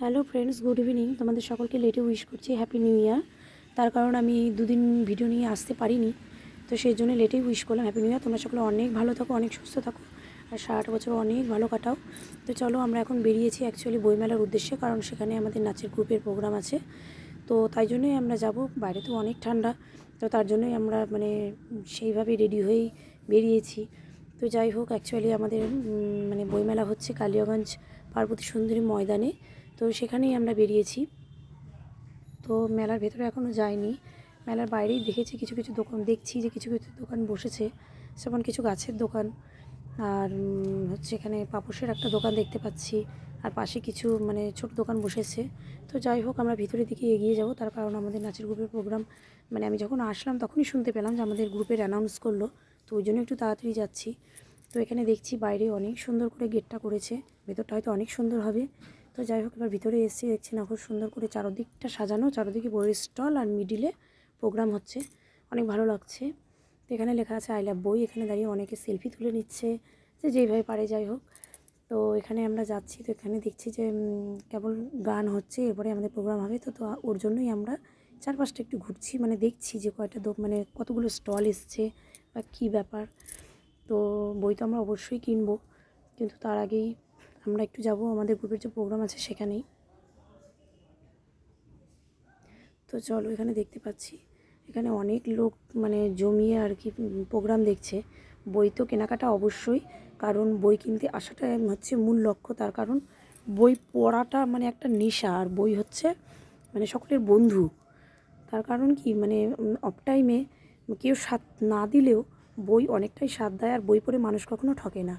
Hello friends, good evening. তোমাদের সকলকে লেটে উইশ করছি হ্যাপি নিউ ইয়ার। তার কারণ আমি দুদিন ভিডিও নিয়ে আসতে পারিনি, তো সেই জন্য লেটেই উইশ করলাম হ্যাপি নিউ ইয়ার। তোমরা সকলে অনেক ভালো থাকো, অনেক সুস্থ থাকো, আর 60 বছর অনেক ভালো কাটাও। তো চলো, আমরা এখন বেরিয়েছি অ্যাকচুয়ালি বইমেলার উদ্দেশ্যে, কারণ সেখানে আমাদের নাচের গ্রুপের প্রোগ্রাম আছে। তো তাই জন্যই আমরা যাব। বাইরে তো অনেক ঠান্ডা, তো তার জন্যই আমরা সেইভাবেই রেডি হয়েই বেরিয়েছি। তো যাই হোক, অ্যাকচুয়ালি আমাদের বইমেলা হচ্ছে কালিয়াগঞ্জ পার্বতী সুন্দরী ময়দানে, তো সেখানেই আমরা বেরিয়েছি। তো মেলার ভেতরে এখনও যাইনি, মেলার বাইরেই দেখেছি কিছু কিছু দোকান, দেখছি যে কিছু কিছু দোকান বসেছে, যেমন কিছু গাছের দোকান, আর এখানে পাপোশের একটা দোকান দেখতে পাচ্ছি, আর পাশে কিছু ছোট দোকান বসেছে। তো যাই হোক, আমরা ভিতরের দিকে এগিয়ে যাব। তার কারণ আমাদের নাচের গ্রুপের প্রোগ্রাম আমি যখন আসলাম তখনই শুনতে পেলাম যে আমাদের গ্রুপের অ্যানাউন্স করলো, তো ওই জন্য একটু তাড়াতাড়ি যাচ্ছি। তো এখানে দেখছি বাইরে অনেক সুন্দর করে গেটটা করেছে, ভেতরটা হয়তো অনেক সুন্দর হবে। তো যাই হোক, এবার ভিতরে এসেছি, দেখছি না খুব সুন্দর করে চারদিকটা সাজানো, চারদিকে বইয়ের স্টল আর মিডিলে প্রোগ্রাম হচ্ছে, অনেক ভালো লাগছে। তো এখানে লেখা আছে আই লাভ বই। এখানে দাঁড়িয়ে অনেকে সেলফি তুলে নিচ্ছে, যে যেইভাবে পারে। যাই হোক, তো এখানে আমরা যাচ্ছি। তো এখানে দেখছি যে কেবল গান হচ্ছে, এরপরে আমাদের প্রোগ্রাম হবে। তো ওর জন্যই আমরা চারপাশটা একটু ঘুরছি, দেখছি যে কয়টা কতগুলো স্টল এসছে বা কী ব্যাপার। তো বই তো আমরা অবশ্যই কিনবো, কিন্তু তার আগেই আমরা একটু যাব আমাদের গ্রুপের যে প্রোগ্রাম আছে সেখানেই। তো চলো, এখানে দেখতে পাচ্ছি এখানে অনেক লোক জমিয়ে আর কি প্রোগ্রাম দেখছে। বই তো কেনাকাটা অবশ্যই, কারণ বই কিনতে আসাটা হচ্ছে মূল লক্ষ্য। তার কারণ বই পড়াটা একটা নেশা, আর বই হচ্ছে সকলের বন্ধু। তার কারণ কি অফ টাইমে কেউ স্বাদ না দিলেও বই অনেকটাই স্বাদ দেয়, আর বই পড়ে মানুষ কখনো ঠকে না।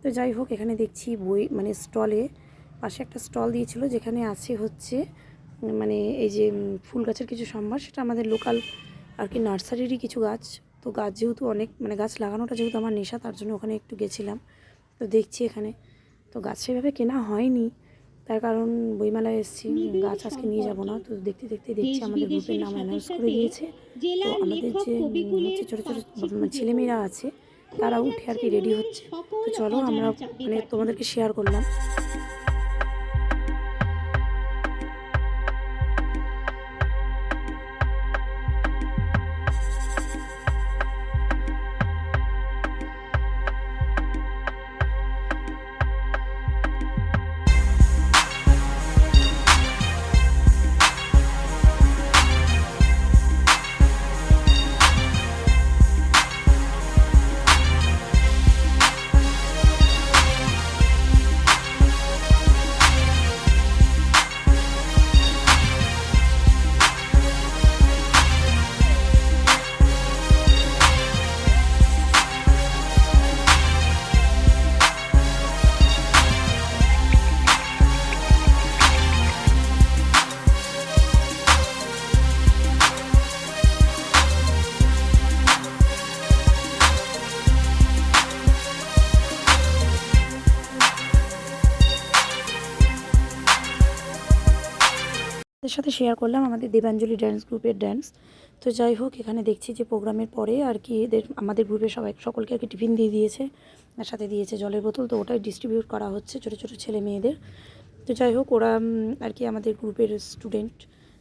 তো যাই হোক, এখানে দেখছি বই স্টলে পাশে একটা স্টল দিয়েছিল, যেখানে আছে হচ্ছে এই যে ফুল গাছের কিছু সম্ভার। সেটা আমাদের লোকাল আর কি নার্সারিরই কিছু গাছ। তো গাছ যেহেতু অনেক গাছ লাগানোটা যেহেতু আমার নেশা, তার জন্য ওখানে একটু গেছিলাম। তো দেখছি এখানে তো গাছ সেভাবে কেনা হয়নি, তার কারণ বইমেলায় এসেছি, গাছ আজকে নিয়ে যাব না। তো দেখতে দেখতে দেখছি আমাদের গ্রুপের নাম অ্যানাউন্স করে দিয়েছে। তো আমাদের যে হচ্ছে ছোটো ছোটো ছেলেমেয়েরা আছে, তারা উঠে আর কি রেডি হচ্ছে। তো চলো, আমরা তোমাদেরকে শেয়ার করলাম। এর সাথে শেয়ার করলাম আমাদের দেবাঞ্জলি ড্যান্স গ্রুপের ড্যান্স। তো যাই হোক, এখানে দেখছি যে প্রোগ্রামের পরে আর কি আমাদের গ্রুপের সকলকে আর কি টিফিন দিয়ে দিয়েছে, আর সাথে দিয়েছে জলের বোতল। তো ওটাই ডিস্ট্রিবিউট করা হচ্ছে ছোটো ছোটো ছেলে মেয়েদের। তো যাই হোক, ওরা আর কি আমাদের গ্রুপের স্টুডেন্ট।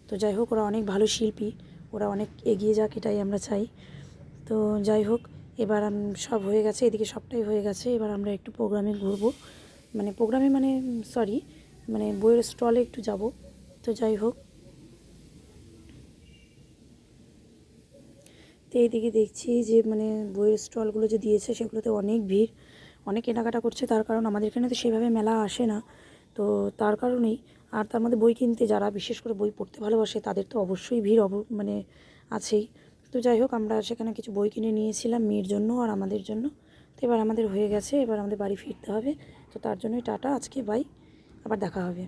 তো যাই হোক, ওরা অনেক ভালো শিল্পী, ওরা অনেক এগিয়ে যাক, এটাই আমরা চাই। তো যাই হোক, এবার সব হয়ে গেছে, এদিকে সবটাই হয়ে গেছে। এবার আমরা একটু প্রোগ্রামে ঘুরবো, প্রোগ্রামে সরি বইয়ের স্টলে একটু যাব। তো যাই হোক, তো এইদিকে দেখছি যে বইয়ের স্টলগুলো যে দিয়েছে সেগুলোতে অনেক ভিড়, অনেক কেনাকাটা করছে। তার কারণ আমাদের এখানে তো সেভাবে মেলা আসে না, তো তার কারণেই। আর তার মধ্যে বই কিনতে যারা বিশেষ করে বই পড়তে ভালোবাসে, তাদের তো অবশ্যই ভিড় আছেই। তো যাই হোক, আমরা সেখানে কিছু বই কিনে নিয়েছিলাম মেয়ের জন্য আর আমাদের জন্য। তো এবার আমাদের হয়ে গেছে, এবার আমাদের বাড়ি ফিরতে হবে। তো তার জন্যই টাটা, আজকে বাই, আবার দেখা হবে।